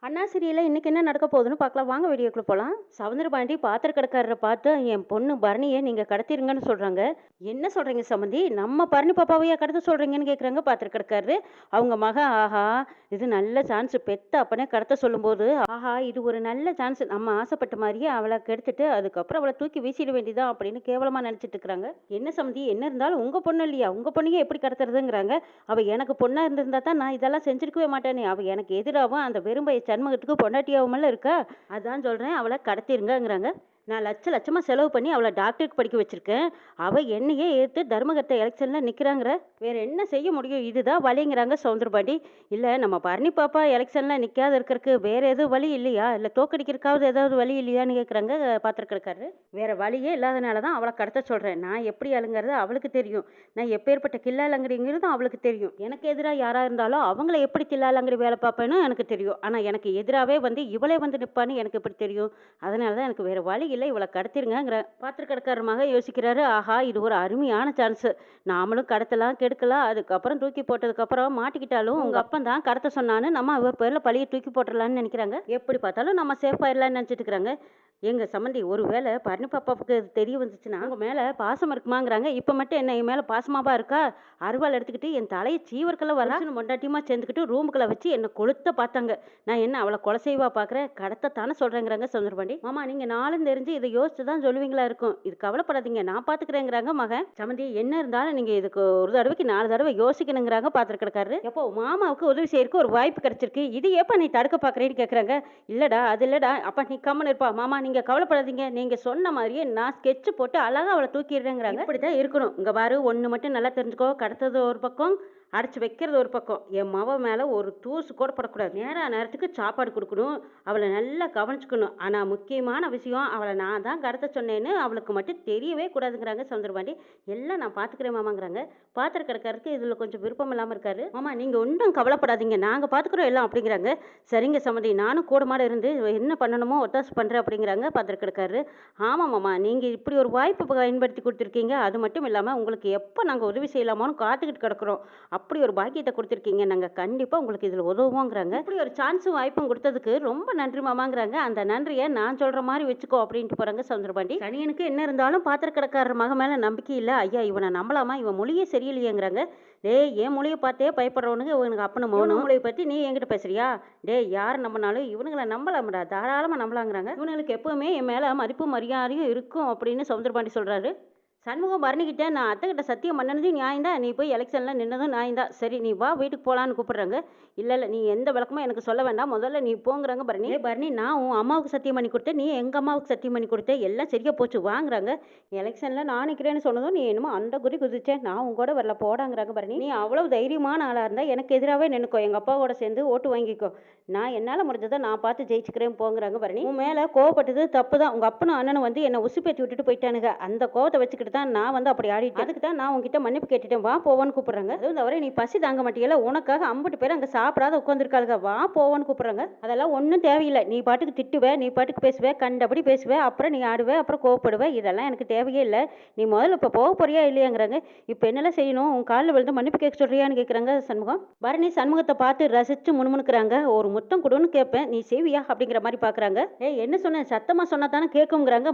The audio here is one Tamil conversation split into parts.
அண்ணா சீரியல்ல இன்னைக்கு என்ன நடக்க போகுதுன்னு பார்க்கலாம். வாங்க வீடியோக்குள்ள போலாம். சவுந்தரபாண்டி பாத்திர கடைக்காரரை பார்த்து என் பொண்ணு பரணியை நீங்க கடத்திருங்கன்னு சொல்றாங்க. என்ன சொல்றீங்க சம்மந்தி? நம்ம பரணி பாப்பாவையா கடத்த சொல்றீங்கன்னு கேக்குறாங்க பாத்திர கடைக்காரரு. அவங்க மகன் ஆஹா இது நல்ல சான்ஸ் பெத்த அப்பனே கடத்த சொல்லும்போது ஆஹா இது ஒரு நல்ல சான்ஸ் நம்ம ஆசைப்பட்ட மாதிரியே அவளை கெடுத்துட்டு அதுக்கப்புறம் அவளை தூக்கி வீசிட வேண்டியதான் அப்படின்னு கேவலமா நினைச்சிட்டு இருக்கிறாங்க. என்ன சம்மந்தி என்ன இருந்தாலும் உங்க பொண்ணு இல்லையா? உங்க பொண்ணையே எப்படி கடத்துறதுங்கிறாங்க. அவ எனக்கு பொண்ணா இருந்திருந்தா தான் நான் இதெல்லாம் செஞ்சிருக்கவே மாட்டேனே. அவ எனக்கு எதிராகவும் அந்த வெறும்பைய சண்முகத்துக்கு பொண்டாட்டியாவுமெல்லாம் இருக்கா. அதான் சொல்றேன் அவளை கடத்திருங்கங்கிறாங்க. நான் லட்சமா செலவு பண்ணி அவளை டாக்டருக்கு படிக்க வச்சிருக்கேன். அவ என்னையே ஏத்து தர்மகர்த்த எலெக்ஷன்ல நிக்கிறாங்கிற. வேற என்ன செய்ய முடியும்? இதுதான் வழிங்கிறாங்க சவுந்தரபாண்டி. இல்ல நம்ம பரணி பாப்பா எலெக்ஷன்ல நிக்காத இருக்கறதுக்கு வேற எதுவும் வழி இல்லையா? இல்ல தோக்கடிக்கிறதுக்காவது ஏதாவது வழி இல்லையான்னு கேக்குறாங்க பாத்திரக்கடைக்காரரு. வேற வழியே இல்லாதனால தான் அவளை கடத்த சொல்றேன். நான் எப்படி ஆளுங்கிறது அவளுக்கு தெரியும். நான் எப்பேற்பட்ட கில்லாலங்கடிங்கிறதும் அவளுக்கு தெரியும். எனக்கு எதிரா யாரா இருந்தாலும் அவங்கள எப்படி தில்லாலங்கடி வேலை பார்ப்பேன்னு எனக்கு தெரியும். ஆனா எனக்கு எதிராவே வந்து இவளே வந்து நிப்பான்னு எனக்கு எப்படி தெரியும்? அதனால தான் எனக்கு வேற வழி இல்ல. இவளை கடத்திருங்கங்கிற பாத்திரக்கடைக்காரர் மகன் யோசிக்கிறாரு. ஆஹா இது ஒரு அருமையான சான்ஸ். நாமளும் கடத்தலாம் கெடுக்கலாம். அதுக்கப்புறம் தூக்கி போட்டதுக்கப்புறம் மாட்டிக்கிட்டாலும் உங்க அப்பன் தான் கடத்த சொன்னான்னு நம்ம அவர் பேர்ல பழிய தூக்கி போட்டுடலான்னு நினைக்கிறாங்க. எப்படி பார்த்தாலும் நம்ம சேஃப் ஆயிடலாம்னு நினைச்சிட்டு இருக்கிறாங்க. எங்க சம்மந்தி ஒருவேளை பரணி பாப்பாவுக்கு அது தெரிய வந்துச்சுன்னா உங்க மேல பாசம் இருக்குமாங்கிறாங்க. இப்ப மட்டும் என்ன என் மேல பாசமாவா இருக்கா? அருவாள் எடுத்துக்கிட்டு என் தலையை சீவர்க்கெல்லாம் வரலான்னு மொண்டாட்டியமா சேர்ந்துக்கிட்டு ரூமுக்குள்ள வச்சு என்னை கொளுத்த பார்த்தாங்க. நான் என்ன அவளை கொலை செய்வா பார்க்குறேன்? கடத்தத்தானே சொல்றேங்கிறாங்க சவுந்தரபாண்டி. மாமா நீங்க நாளும் தெரிஞ்சு இதை யோசிச்சு தான் சொல்லுவீங்களா இருக்கும். இது கவலைப்படாதீங்க நான் பாத்துக்கிறேங்கிறாங்க மகன். சம்மந்தி என்ன இருந்தாலும் நீங்க இதுக்கு ஒரு தடவைக்கு 4 தடவை யோசிக்கணுங்கிறாங்க பாத்திரக்கடைக்காரரு. எப்போ மாமாவுக்கு உதவி செய்யறதுக்கு ஒரு வாய்ப்பு கிடைச்சிருக்கு. இது எப்ப நீ தடுக்க பாக்குறேன்னு கேக்குறாங்க. இல்லடா அது இல்லடா. அப்ப நீ கம்மன் இருப்பா. மாமா நீங்க கவலைப்படாதீங்க. நீங்க சொன்ன மாதிரியே நான் ஸ்கெட்ச் போட்டு அழகா அவளை தூக்கிடுறேங்கிறாங்க. இப்படிதான் இருக்கணும். இங்க பாரு ஒண்ணு மட்டும் நல்லா தெரிஞ்சுக்கோ. கடத்தது ஒரு பக்கம் அடைச்சி வைக்கிறது ஒரு பக்கம். என் மவ மேலே ஒரு தூசு கூட படக்கூடாது. நேரத்துக்கு சாப்பாடு கொடுக்கணும். அவளை நல்லா கவனிச்சுக்கணும். ஆனால் முக்கியமான விஷயம் அவளை நான் தான் கடத்த சொன்னேன்னு அவளுக்கு மட்டும் தெரியவே கூடாதுங்கிறாங்க சவுந்தரபாண்டி. எல்லாம் நான் பார்த்துக்கிறேன் மாமாங்கிறாங்க. பாத்திர கிடக்கிறதுக்கு இதில் கொஞ்சம் விருப்பம் இல்லாமல் இருக்காரு. மாமா நீங்கள் ஒன்றும் கவலைப்படாதீங்க நாங்கள் பார்த்துக்குறோம் எல்லாம் அப்படிங்கிறாங்க. சரிங்க சம்மதி நானும் கூட மாட இருந்து என்ன பண்ணணுமோ ஒத்தாசு பண்ணுறேன் அப்படிங்கிறாங்க பாத்திர கிடக்காரு. ஆமாம் மாமா நீங்கள் இப்படி ஒரு வாய்ப்பு பயன்படுத்தி கொடுத்துருக்கீங்க. அது மட்டும் இல்லாமல் உங்களுக்கு எப்போ நாங்கள் உதவி செய்யலாமோன்னு காத்துக்கிட்டு கிடக்குறோம். அப்படி ஒரு பாக்கியத்தை கொடுத்துருக்கீங்க. நாங்கள் கண்டிப்பாக உங்களுக்கு இதில் உதவுவோங்கிறாங்க. இப்படி ஒரு சான்ஸும் வாய்ப்பும் கொடுத்ததுக்கு ரொம்ப நன்றி மாமாங்கிறாங்க. அந்த நன்றியை நான் சொல்கிற மாதிரி வச்சுக்கோ அப்படின்ட்டு போகிறாங்க சவுந்தரபாண்டி. சனியனுக்கு என்ன இருந்தாலும் பாத்திர கடைக்காரர் மக மேலே நம்பிக்கை இல்லை. ஐயா இவனை நம்பலாமா? இவன் மொழியே சரியில்லையேங்கிறாங்க. டேய் என் மொழியை பார்த்தே பயப்படுறவனுங்க இவனுக்கு அப்பனும் மௌனம் மொழியை பற்றி நீ என்கிட்ட பேசுறியா? டேய் யார் நம்பினாலும் இவனுங்களை நம்பலாம்டா. தாராளமாக நம்பலாங்கிறாங்க. இவனுங்களுக்கு எப்பவுமே என் மேலே மதிப்பும் மரியாதையும் இருக்கும் அப்படின்னு சவுந்தரபாண்டி சொல்கிறாரு. சண்முகம் பரணிக்கிட்ட நான் அத்தைக்கிட்ட சத்தியம் பண்ணனதும் நியாயம்தான். நீ போய் எலெக்ஷனில் நின்னதும் நியாயம்தான். சரி நீ வா வீட்டுக்கு போகலான்னு கூப்பிட்றாங்க. இல்லை நீ எந்த விளக்கமும் எனக்கு சொல்ல வேண்டாம். முதல்ல நீ போங்கிறாங்க பரணி. பரணி நான் உன் அம்மாவுக்கு சத்தியம் பண்ணி கொடுத்தேன். நீ எங்கள் அம்மாவுக்கு சத்தியம் பண்ணி கொடுத்தேன். எல்லாம் சரியாக போச்சு வாங்குறாங்க. எலெக்ஷனில் நான் நிற்கிறேன்னு சொன்னதும் நீ என்னமோ அந்த குறி குதிச்சேன். நான் உன் கூட வரல போடாங்கிறாங்க பரணி. நீ அவ்வளவு தைரியமான ஆளாக இருந்தால் எனக்கு எதிராகவே நின்னுக்கோ. எங்கள் அப்பாவோட சேர்ந்து ஓட்டு வாங்கிக்கோ. நான் என்னால் முடிஞ்சதை நான் பார்த்து ஜெயிச்சுக்கிறேன் போங்கிறாங்க பரணி. உன் மேலே கோவப்பட்டது தப்பு தான். உங்கள் அப்பனும் அண்ணனும் வந்து என்னை உசுப்பேற்றி விட்டுட்டு போயிட்டானுங்க. அந்த கோவத்தை வச்சுக்கிட்டு தான் நான் வந்து அப்படி ஆடிட்டேன். அதுக்கு தான் நான் உங்ககிட்ட மன்னிப்பு கேட்டுட்டேன். வா போவான்னு கூப்பிடுறாங்க. அதுவும் தவிர நீ பசி தாங்க மாட்டியல உனக்காக 50 பேர் அங்கே சாப்பிடாத உட்காந்துருக்காளுங்க. வா போவான்னு கூப்பிடுறாங்க. அதெல்லாம் ஒன்றும் தேவையில்லை. நீ பாட்டுக்கு திட்டுவே நீ பாட்டுக்கு பேசுவே கண்டபடி பேசுவே அப்புறம் நீ ஆடுவே அப்புறம் கோவப்படுவே. இதெல்லாம் எனக்கு தேவையே இல்லை. நீ முதல்ல இப்போ போக போறியா இல்லையாங்கிறாங்க. இப்போ என்னெல்லாம் செய்யணும்? உன் காலில் விழுந்து மன்னிப்பு கேட்க சொல்றியான்னு கேட்குறாங்க சண்முகம். பரணி சண்முகத்தை பார்த்து ரசித்து முணுமுணுக்கிறாங்க. ஒரு முத்தம் கொடுன்னு கேட்பேன் நீ செய்வியா அப்படிங்கிற மாதிரி பார்க்குறாங்க. என்ன சொன்னேன் சத்தமாக சொன்னா தானே கேட்குங்கிறாங்க.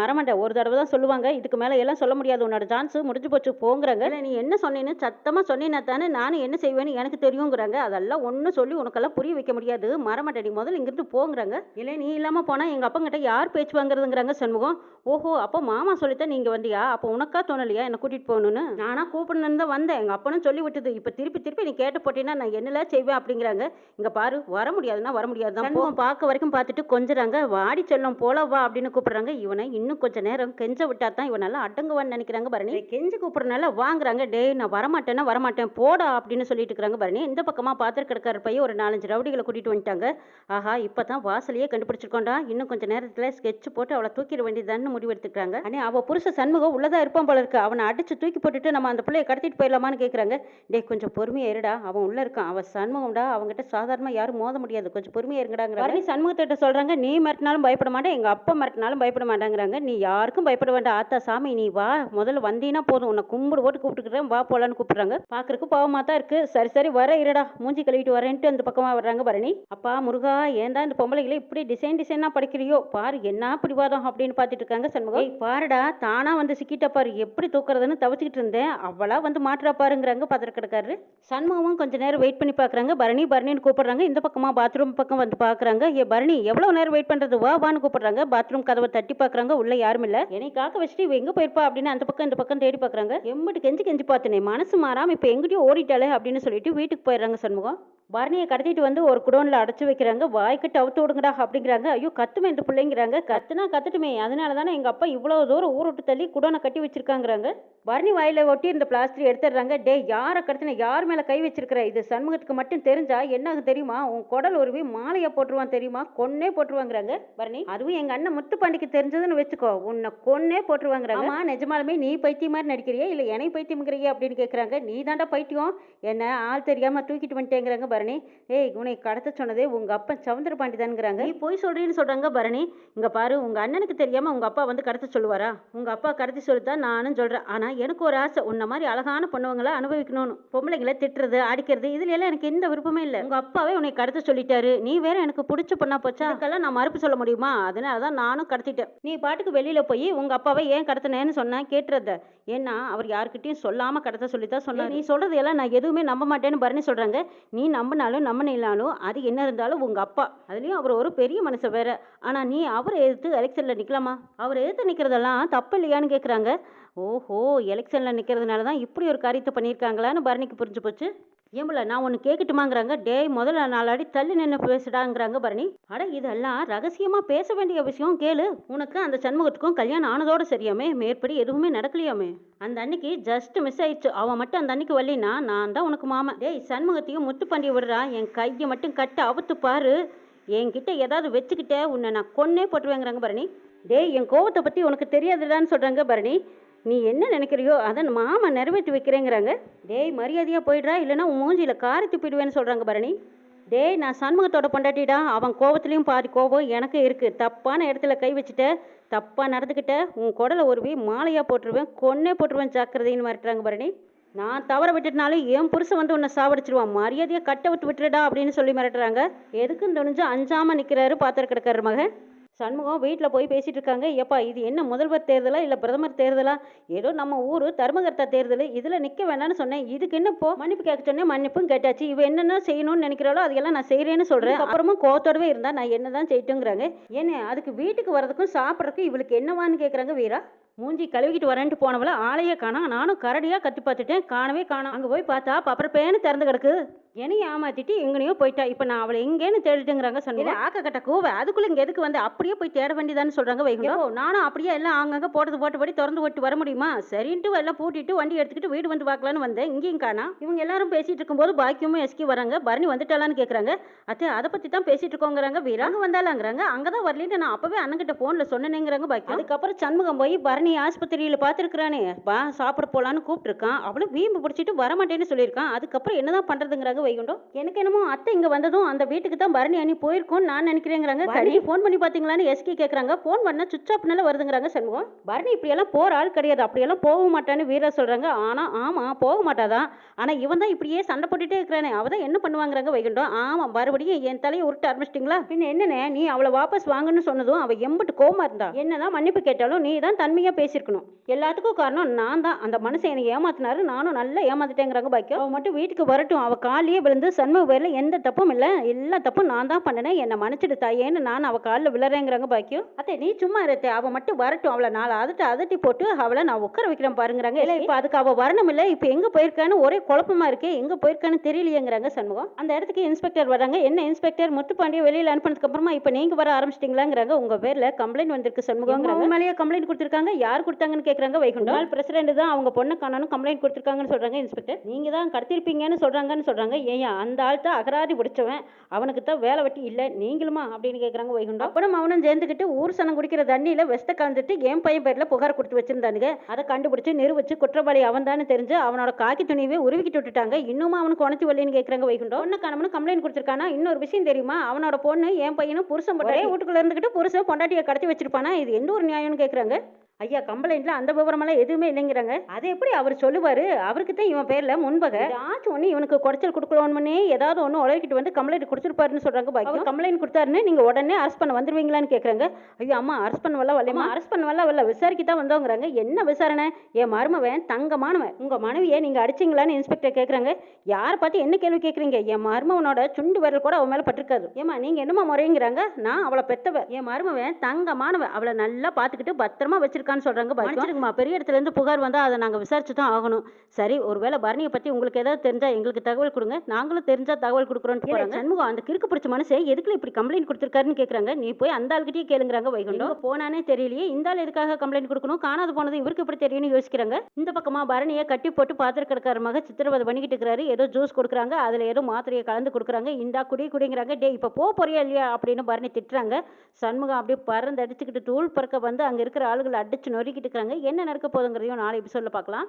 மரமண்டை ஒரு தடவை தான் சொல்லுவாங்க. இதுக்கு மேலே எல்லாம் சொல்ல முடியாது. உன்னோட சான்ஸ் முடிஞ்சு போச்சு போங்கிறாங்க. இல்லை நீ என்ன சொன்னேன்னு சத்தமாக சொன்னீங்கன்னா தானே நானும் என்ன செய்வேன்னு எனக்கு தெரியுங்கிறாங்க. அதெல்லாம் ஒன்றும் சொல்லி உனக்கெல்லாம் புரிய வைக்க முடியாது. மரமண்டை நீ முதல்ல இங்கிருந்து போங்கிறாங்க. இல்லை நீ இல்லாமல் போனால் எங்கள் அப்பங்கிட்ட யார் பேச்சு வாங்குறதுங்கிறாங்க சண்முகம். ஓஹோ அப்போ மாமா சொல்லித்தான் நீங்கள் வந்தியா? அப்போ உனக்கா தோணலையா என்னை கூட்டிகிட்டு போகணுன்னு? நானா கூப்பிடணுன்னு தான் வந்தேன். எங்கள் அப்பனும் சொல்லி விட்டது. இப்போ திருப்பி நீ கேட்டு போட்டீங்கன்னா நான் என்னெல்லாம் செய்வேன் அப்படிங்கிறாங்க. இங்கே பாரு வர முடியாதுன்னா வர முடியாது தான். சண்முகம் பார்க்க வரைக்கும் பார்த்துட்டு கொஞ்சறாங்க. வாடி செல்லம் போல வா அப்படின்னு கூப்பிடுறாங்க. இவனை இன்னும் கொஞ்சம் நேரம் கெஞ்ச விட்டா தான் இவன் நல்லா அடங்குவான்னு நினைக்கிறாங்க பரணி. கெஞ்சு கூப்பிடுறனால வாங்குறாங்க. டேய் நான் வரமாட்டேன் போடா அப்படின்னு சொல்லிட்டு இருக்கிறாங்க பரணி. இந்த பக்கமா பாத்திர கிடக்கிற பையன் ஒரு 4-5 ரவுடிகளை கூட்டிட்டு வந்துட்டாங்க. ஆஹா இப்பதான் வாசலையே கண்டுபிடிச்சிருக்கோண்டா. இன்னும் கொஞ்சம் நேரத்துல ஸ்கெட்ச் போட்டு அவளை தூக்கிட வேண்டியதான்னு முடிவு எடுத்துக்கிறாங்க. அண்ணே அவ புருஷ சண்முகம் உள்ளதா இருப்பான் போல இருக்கு. அவனை அடிச்சு தூக்கி போட்டுட்டு நம்ம அந்த பிள்ளைய கடத்திட்டு போயிடலாமான்னு கேட்குறாங்க. டே கொஞ்சம் பொறுமையா இருடா. அவன் உள்ள இருக்கான். அவன் சண்முகம்டா. அவங்ககிட்ட சாதாரணமா யாரும் மோத முடியாது. கொஞ்சம் பொறுமையா இருங்கடாங்கிற பரணி சண்முகத்திட்ட சொல்றாங்க. நீ மிரட்டினாலும் பயப்பட மாட்டேன். எங்க அப்பா மிரட்டினாலும் பயப்பட மாட்டாங்கிறாங்க. நீ யாருக்கும் பயப்பட வேண்டாம் ஆத்தா சாமி. நீ வா, முதல்ல வந்தீன்னா போதும், உன்னை கும்பிடு போட்டு கூப்பிட்டுக்கிறேன், வா போலான்னு கூப்பிடுறாங்க. பாக்குறதுக்கு பாவமா தான் இருக்கு. சரி சரி வர இருடா, மூஞ்சி கழுவிட்டு வரேன்ட்டு அந்த பக்கமா வர்றாங்க பரணி. அப்பா முருகா, ஏன்டா இந்த பொம்பளைகளை இப்படி டிசைனா படிக்கிறியோ, பாரு என்ன பிடிவாதம் அப்படின்னு பார்த்துட்டு இருக்காங்க சண்முகம். ஏய் பாருடா, தானா வந்து சிக்கிட்ட பாரு, எப்படி தூக்குறதுன்னு தவிச்சுக்கிட்டு இருந்தேன், அவளா வந்து மாட்டுறா பாருங்கிறாங்க பத்திரக்கடைக்காரரு. சண்முகமும் கொஞ்ச நேரம் வெயிட் பண்ணி பாக்குறாங்க. பரணி பரணின்னு கூப்பிடுறாங்க. இந்த பக்கமா பாத்ரூம் பக்கம் வந்து பாக்குறாங்க. ஏ பரணி, எவ்வளவு நேரம் வெயிட் பண்றது, வா வான்னு கூப்பிடுறாங்க. பாத்ரூம் கதவை தட்டி பாக்குறாங்க. உள்ள யாரும் இல்ல. என்னை காக்க வச்சுட்டு இவ எங்க போயிருப்பா அப்படின்னு அந்த பக்கம் இந்த பக்கம் தேடி பாக்குறாங்க. எம்பிட்டு கெஞ்சி கெஞ்சி பார்த்தனே, மனசு மாறாம இப்ப எங்கிட்டயும் ஓடிட்டாலே அப்படின்னு சொல்லிட்டு வீட்டுக்கு போயிடுறாங்க சண்முகம். பரணியை கடத்திட்டு வந்து ஒரு குடோன்ல அடைச்சு வைக்கிறாங்க. வாய்க்கிட்ட அவுத்து விடுங்கடா அப்படிங்கிறாங்க. ஐயோ கத்துமே இந்த பிள்ளைங்கிறாங்க. கத்துனா கத்துட்டுமே, அதனால தானே எங்க அப்பா இவ்வளவு தூரம் ஊர் விட்டு தள்ளி குடோனை கட்டி வச்சிருக்காங்கிறாங்க. பரணி வாயில ஒட்டி இருந்த பிளாஸ்டர் எடுத்துடுறாங்க. டே, யாரை கடத்தின, யார் மேல கை வச்சிருக்கிற, இது சண்முகத்துக்கு மட்டும் தெரிஞ்சா என்ன ஆகும் தெரியுமா, உன் குடல் உருவி மாலையா போட்டுருவான் தெரியுமா, கொன்னே போட்டுருவாங்கிறாங்க பரணி. அதுவும் எங்க அண்ணன் முத்துப்பாண்டிக்கு தெரிஞ்சதுன்னு வச்சுக்கோ, உன்னை கொன்னே போட்டுருவாங்கிறாங்க. ஆமா, நிஜமாலுமே நீ பைத்தியம் மாதிரி நடிக்கிறியா இல்ல என்னை பைத்தியம்ங்கிறியா அப்படின்னு கேட்கறாங்க. நீ தாண்டா பைத்தியம், என்ன ஆள் தெரியாம தூக்கிட்டு வந்துட்டேங்கிறாங்க பரணி. ஏய், உன்னை கடத்த சொன்னதே உங்க அப்பா சவுந்தர பாண்டி தான்ங்கிறாங்க. நீ போய் சொல்றீன்னு சொல்றாங்க பரணி. இங்க பாரு, உங்க அண்ணனுக்கு தெரியாம உங்க அப்பா வந்து கடத்த சொல்லுவாரா, உங்க அப்பா கடத்தி சொல்லித்தான் நானும் சொல்றேன். ஆனா எனக்கு ஒரு ஆசை, உன்ன மாதிரி அழகான பொண்ணுங்களை அனுபவிக்கணும்னு. பொம்பளைங்களை திட்டுறது அடிக்கிறது இதுல எல்லாம் எனக்கு எந்த விருப்பமே இல்லை. உங்க அப்பாவே உன்னை கடத்த சொல்லிட்டாரு, நீ வேற எனக்கு பிடிச்ச பொண்ணா போச்சா, அதுக்கெல்லாம் நான் மறுப்பு சொல்ல முடியுமா, அதனாலதான் நானும் கடத்திட்டேன். நீ பாட்டுக்கு வெளியில போய் உங்க அப்பாவை ஏன் கடத்தினேன்னு சொன்னா கேட்டுறத, ஏன்னா அவர் யாருக்கிட்டையும் சொல்லாம கடத்த சொல்லித்தான் சொன்னார். நீ சொல்றது எல்லாம் நான் எதுவுமே நம்ப மாட்டேன்னு பரணி சொல்றாங்க. நீ நம்பினாலும் நம்பினாலும் அது என்ன இருந்தாலும் உங்க அப்பா, அதுலயும் அவர் ஒரு பெரிய மனுஷன் வேற. ஆனா நீ அவரை எதிர்த்து எலெக்ஷன்ல நிக்கலாமா, அவரை எதிர்த்து நிக்கிறதெல்லாம் தப்பு இல்லையான்னு கேக்குறாங்க. ஓஹோ, எலெக்ஷன்ல நிக்கிறதுனால தான் இப்படி ஒரு காரியத்தை பண்ணியிருக்காங்களான்னு பரணிக்கு புரிஞ்சு போச்சு. ஏம்பல நான் ஒன்று கேட்கட்டுமாங்கிறாங்க. டேய், முதல்ல 4 அடி தள்ளி நின்று பேசுடாங்கிறாங்க பரணி. அட, இதெல்லாம் ரகசியமா பேச வேண்டிய விஷயம், கேளு. உனக்கு அந்த சண்முகத்துக்கும் கல்யாணம் ஆனதோட சரியாமே, மேற்படி எதுவுமே நடக்கலையாமே. அந்த அன்னைக்கு ஜஸ்ட் மிஸ் ஆயிடுச்சு, அவன் மட்டும் அந்த அன்னைக்கு வரலினா நான் தான் உனக்கு மாமா. டேய், சண்முகத்தையும் முத்துப்பாண்டிய விடுறா, என் கையை மட்டும் கட்ட அவுத்து பாரு, என்கிட்ட ஏதாவது வச்சுக்கிட்ட உன்னை நான் கொன்னே போட்டுவேங்கிறாங்க பரணி. டேய், என் கோவத்தை பற்றி உனக்கு தெரியாதுடான்னு சொல்கிறாங்க பரணி. நீ என்ன நினைக்கிறியோ அதை மாமா நிறைவேற்றி வைக்கிறேங்கிறாங்க. டேய், மரியாதையாக போயிடுறா, இல்லைன்னா உன் மூஞ்சியில் காரி துப்பிடுவேன்னு சொல்கிறாங்க பரணி. டேய், நான் சண்முகத்தோட பொண்டாட்டிடா, அவன் கோவத்துலேயும் பாதி கோபம் எனக்கு இருக்குது. தப்பான இடத்துல கை வச்சுட்ட, தப்பாக நடந்துக்கிட்ட, உன் குடலை உருவி மாலையாக போட்டுருவேன், கொன்னே போட்டுருவேன், ஜாக்கிரதைன்னு மிரட்டுறாங்க பரணி. நான் தவற விட்டுட்டனாலும் என் புருஷன் வந்து உன்னை சாவடிச்சிருவான், மரியாதையாக கட்ட விட்டு விட்டுடா அப்படின்னு சொல்லி மிரட்டுறாங்க. எதுக்குன்னு துணிஞ்சு அஞ்சாமல் நிற்கிறாரு பாத்திர கிடக்காரு மகன். சண்முகம் வீட்டில் போய் பேசிகிட்டு இருக்காங்க. ஏப்பா, இது என்ன முதல்வர் தேர்தலா இல்லை பிரதமர் தேர்தலா, ஏதோ நம்ம ஊர் தர்மகர்த்தா தேர்தல், இதில் நிற்க வேண்டாம்னு சொன்னேன், இதுக்கு என்னப்போ மன்னிப்பு கேட்க சொன்னேன், மன்னிப்பும் கேட்டாச்சு, இவ என்னென்ன செய்யணும்னு நினைக்கிறாளோ அதையெல்லாம் நான் செய்கிறேன்னு சொல்கிறேன். அப்புறமும் கோவத்தோடவே இருந்தால் நான் என்ன தான் செய்யட்டுங்கிறாங்க. ஏன்னா அதுக்கு வீட்டுக்கு வர்றதுக்கும் சாப்பிட்றதுக்கும் இவளுக்கு என்னவான்னு கேட்குறாங்க வீரா. மூஞ்சி கழுவிக்கிட்டு வரேன்ட்டு போனவள ஆளையே காணோம். நானும் கரடியாக கத்தி பார்த்துட்டேன், காணவே காணோம். அங்கே போய் பார்த்தா அப்புறம் பேனு திறந்து கிடக்கு. என்னையும் ஏமாத்திட்டு எங்கனையோ போயிட்டா. இப்போ நான் அவளை எங்கேன்னு தேடிட்டுங்கிறாங்க. சொன்னீங்க ஆக்க கட்ட கூவ, அதுக்குள்ள இங்கே எதுக்கு வந்து, அப்படியே போய் தேட வேண்டியதான்னு சொல்கிறாங்க வைகுண்டோ. நானும் அப்படியே எல்லாம் அங்கங்கே போட்டபடி திறந்து போட்டு வர முடியுமா, சரின்ட்டு எல்லாம் பூட்டிட்டு வண்டி எடுத்துக்கிட்டு வீடு வந்து பார்க்கலான்னு வந்தேன், இங்கேயும் காணா. இவங்க எல்லாரும் பேசிட்டு இருக்கும்போது பாக்கியமும் எஸ்கி வராங்க. பரணி வந்துட்டாலான்னு கேட்குறாங்க. அத்தை, அதை பற்றி தான் பேசிட்டு இருக்கோங்கிறாங்க. வீராங்க வந்தாலாங்கிறாங்க. அங்கே தான் வரலின்னு நான் அப்பவே அண்ணங்கிட்ட ஃபோனில் சொன்னேங்கிறாங்க பாக்கியம். அதுக்கப்புறம் சண்முகம் போய் பரணி ஆஸ்பத்திரியில் பார்த்துருக்குறானே, பா சாப்பிட போகலான்னு கூப்பிட்டுருக்கான், அவளும் வீம்பு பிடிச்சிட்டு வரமாட்டேன்னு சொல்லியிருக்கான். அதுக்கப்புறம் என்னதான் பண்ணுறதுங்கிறாங்க வைகுண்டோ. எனக்கு என்னமோ அத்தை இங்கே வந்ததும் அந்த வீட்டுக்கு தான் பரணி அணி போயிருக்கோன்னு நான் நினைக்கிறேங்கிறாங்க. கடி ஃபோன் பண்ணி பார்த்தீங்களான்னு எஸ்கி கேட்குறாங்க. ஃபோன் பண்ணால் சுவிச் ஆஃப்னால வருதுங்கிறாங்க சண்முகம். பரணி இப்படியெல்லாம் போகிற ஆள் கிடையாது, அப்படியெல்லாம் போக மாட்டான்னு வீரா சொல்கிறாங்க. ஆனால் ஆமாம், போக மாட்டாதான். ஆனால் இவன் தான் இப்படியே சண்டை போட்டுகிட்டே இருக்கிறானே, அவள் தான் என்ன பண்ணுவாங்கிறாங்க வைகுண்டம். ஆமாம், மறுபடியும் என் தலையை உருட்ட ஆரம்பிச்சிட்டிங்களா, பின்ன என்னண்ணே, நீ அவளை வாபஸ் வாங்கன்னு சொன்னதும் அவள் எம்பிட்டு கோவமா இருந்தா. என்னதான் மன்னிப்பு கேட்டாலும் நீ தான் தன்மையாக பேசியிருக்கணும். எல்லாத்துக்கும் காரணம் நான் தான், அந்த மனுஷன் என்னை ஏமாத்தினாரு, நானும் நல்லா ஏமாத்திட்டேங்கிறாங்க பாக்கியம். அவள் மட்டும் வீட்டுக்கு வரட்டும், அவள் காலையே விழுந்து சண்முக பேரில் எந்த தப்பும் இல்லை, எல்லா தப்பும் நான் தான் பண்ணினேன், என்னை மன்னிச்சிடு தாயேன்னு நான் அவள் காலில் விழுறேங்கிறாங்க பாக்கியம். அத்தை, நீ சும்மா இருத்த, அவள் மட்டும் வரட்டும், அவளை நாலு அதட்டி போட்டு அவளை நான் உட்கார வைக்கிறேன் பாருங்கிறாங்க. இல்லை, இப்போ அதுக்கு அவள் வரணும் இல்லை, இப்போ எங்கே போயிருக்கான்னு ஒரே குழப்பமா இருக்கே, எங்கே போயிருக்கான்னு தெரியலையேங்கிறாங்க சண்முகம். அந்த இடத்துக்கு இன்ஸ்பெக்டர் வராங்க. என்ன இன்ஸ்பெக்டர், முத்துப்பாண்டிய வெளியில் அனுப்பினதுக்கு அப்புறமா இப்போ நீங்கள் வர ஆரம்பிச்சிட்டிங்களாங்கிறாங்க. உங்கள் பேரில் கம்ப்ளைண்ட் வந்திருக்கு சண்முகங்கிறாங்க. மேலேயே கம்ப்ளைண்ட் கொடுத்துருக்காங்க. யார் கொடுத்தாங்கன்னு கேட்குறாங்க வைகுண்டம். பிரசிடென்ட் தான் அவங்க பொண்ணை காணான்னு கம்ப்ளைண்ட் கொடுத்துருக்காங்கன்னு சொல்கிறாங்க இன்ஸ்பெக்டர். நீங்கள் தான் கடத்திருப்பீங்கன்னு சொல்கிறாங்க. ஏன் அந்த ஆள் தான் அகராதி பிடிச்சவன், அவனுக்கு தான் வேலை வெட்டி இல்லை, நீங்களுமா அப்படின்னு கேட்குறாங்க வைகுண்டம். அப்புறம் அவனும் சேர்ந்துக்கிட்டு ஊர் சனம் குடிக்கிற தண்ணியில் வெஸ்ட்டை கலந்துட்டு என் பையன் பேரில் புகார் கொடுத்து வச்சிருந்தானுங்க. அதை கண்டுபிடிச்சு நிரூபிச்சு குற்றவாளி அவன் தான் தெரிஞ்சு அவனோட காக்கி துணியவே உருவிக்கிட்டு விட்டுட்டாங்க. இன்னும் அவனுக்கு உணர்த்தி வரலன்னு கேட்குறாங்க வைகுண்டம். பொண்ணு காணாமனு கம்ப்ளைண்ட் கொடுத்துருக்கானா. இன்னொரு விஷயம் தெரியுமா, அவனோட பொண்ணு என் பையனும் புருஷன் பொண்டாட்டி வீட்டுக்குள்ள இருந்துக்கிட்டு புருஷன் பொண்டாட்டியை கடத்தி வச்சிருப்பானா, இது எந்த ஒரு நியாயம்னு கேட்குறாங்க. ஐயா கம்ப்ளைண்ட்ல அந்த விவரமெல்லாம் எதுவுமே இல்லைங்கிறாங்க. அதை எப்படி அவர் சொல்லுவாரு? அவருக்கு தான் இவன் பேர்ல முன்பகை. ஏதாச்சும் ஒண்ணு இவனுக்கு குடைச்சல் குடுக்கணும்னே ஏதாவது ஒண்ணு உளறிக்கிட்டு வந்து கம்ப்ளைண்ட் குடுத்துருப்பாருன்னு சொல்றாங்க பாக்கியம். அவர் கம்ப்ளைண்ட் குடுத்தாருன்னு நீங்க உடனே அரெஸ்ட் பண்ண வந்துருவீங்களான்னு கேக்குறாங்க. ஐயோ அம்மா அரெஸ்ட் பண்ணவெல்லாம் வரலையம்மா, அரெஸ்ட் பண்ணவெல்லாம் வரல, விசாரிக்க தான் வந்தோங்கிறாங்க. என்ன விசாரணை? என் மருமவன் தங்கமானவன். உங்க மனைவியை நீங்க அடிச்சீங்களான்னு இன்ஸ்பெக்டர் கேக்குறாங்க. யாரை பார்த்து என்ன கேள்வி கேக்குறீங்க? என் மருமவனோட சுண்டு விரல் கூட அவன் மேல பட்டிருக்காது. ஏமா நீங்க என்னமா முறைங்கிறாங்க? நான் அவளை பெத்தவ, என் மருமவன் தங்கமானவன், அவளை நல்லா பாத்துக்கிட்டு பத்திரமா வச்சிருக்கான்னு சொல்றாங்க பாக்கியம். பெரிய இடத்துல இருந்து புகார் வந்தா அதை நாங்க விசாரிச்சு தான் ஆகணும். சரி, ஒருவேளை பரணியை பத்தி உங்களுக்கு ஏதாவது தெரிஞ்சா எங்களுக்கு தகவல் கொடுங்க, நாங்களும் தெரிஞ்சா தகவல் கொடுக்குறோம். சண்முகம் அந்த கிறுக்கு பிடிச்ச மனுஷன் எதுக்குல இப்படி கம்ப்ளைண்ட் கொடுத்துருக்காருன்னு கேக்குறாங்க. நீ போய் அந்த ஆள்கிட்டயே கேளுங்கிறாங்க வைகுண்டம். போனானே தெரியலையே, இந்த ஆள் எதுக்காக கம்ப்ளைண்ட் கொடுக்கணும், காணாது போனது இவருக்கு எப்படி தெரியும்னு யோசிக்கிறாங்க. இந்த பக்கமா பரணியை கட்டி போட்டு பாத்திரக்கடக்கார மக சித்திரவதை பண்ணிக்கிட்டு இருக்கிறாரு. ஏதோ ஜூஸ் கொடுக்குறாங்க, அதுல ஏதோ மாத்திரையை கலந்து கொடுக்குறாங்க. இந்தா குடிங்கிறாங்க. டே இப்ப போறியா இல்லையா அப்படின்னு பரணி திட்டுறாங்க. சண்முகம் அப்படியே பறந்து அடிச்சுக்கிட்டு தூள் பறக்க வந்து அங்க இருக்கிற ஆளுகளை அடிச்சு நொறுக்கிட்டு இருக்காங்க. என்ன நடக்க போகுதுங்கிறதையும் நாளை எபிசோட்ல பார்க்கலாம்.